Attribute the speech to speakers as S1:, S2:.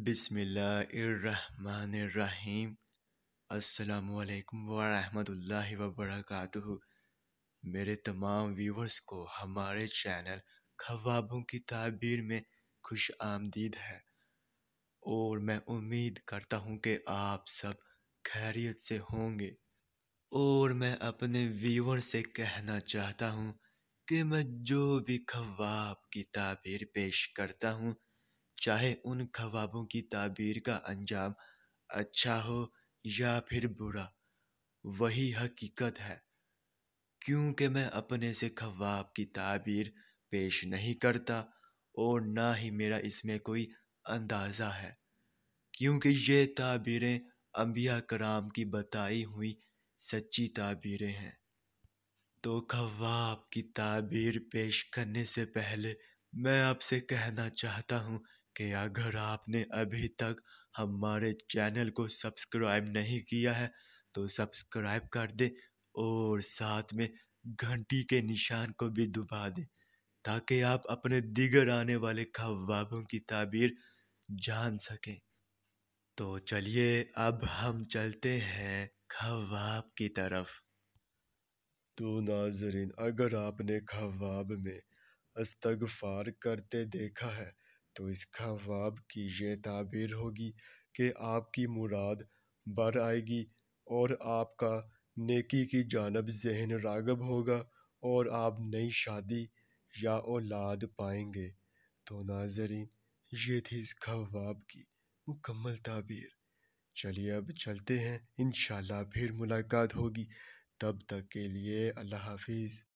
S1: بسم اللہ الرحمن الرحیم۔ السلام علیکم ورحمۃ اللہ وبرکاتہ۔ میرے تمام ویورز کو ہمارے چینل خوابوں کی تعبیر میں خوش آمدید ہے، اور میں امید کرتا ہوں کہ آپ سب خیریت سے ہوں گے۔ اور میں اپنے ویور سے کہنا چاہتا ہوں کہ میں جو بھی خواب کی تعبیر پیش کرتا ہوں، چاہے ان خوابوں کی تعبیر کا انجام اچھا ہو یا پھر برا، وہی حقیقت ہے، کیونکہ میں اپنے سے خواب کی تعبیر پیش نہیں کرتا، اور نہ ہی میرا اس میں کوئی اندازہ ہے، کیونکہ یہ تعبیریں انبیاء کرام کی بتائی ہوئی سچی تعبیریں ہیں۔ تو خواب کی تعبیر پیش کرنے سے پہلے میں آپ سے کہنا چاہتا ہوں کہ اگر آپ نے ابھی تک ہمارے چینل کو سبسکرائب نہیں کیا ہے تو سبسکرائب کر دیں، اور ساتھ میں گھنٹی کے نشان کو بھی دبا دیں، تاکہ آپ اپنے دیگر آنے والے خوابوں کی تعبیر جان سکیں۔ تو چلیے اب ہم چلتے ہیں خواب کی طرف۔ تو ناظرین، اگر آپ نے خواب میں استغفار کرتے دیکھا ہے تو اس خواب کی یہ تعبیر ہوگی کہ آپ کی مراد بر آئے گی، اور آپ کا نیکی کی جانب ذہن راغب ہوگا، اور آپ نئی شادی یا اولاد پائیں گے۔ تو ناظرین، یہ تھی اس خواب کی مکمل تعبیر۔ چلیے اب چلتے ہیں، انشاءاللہ پھر ملاقات ہوگی، تب تک کے لیے اللہ حافظ۔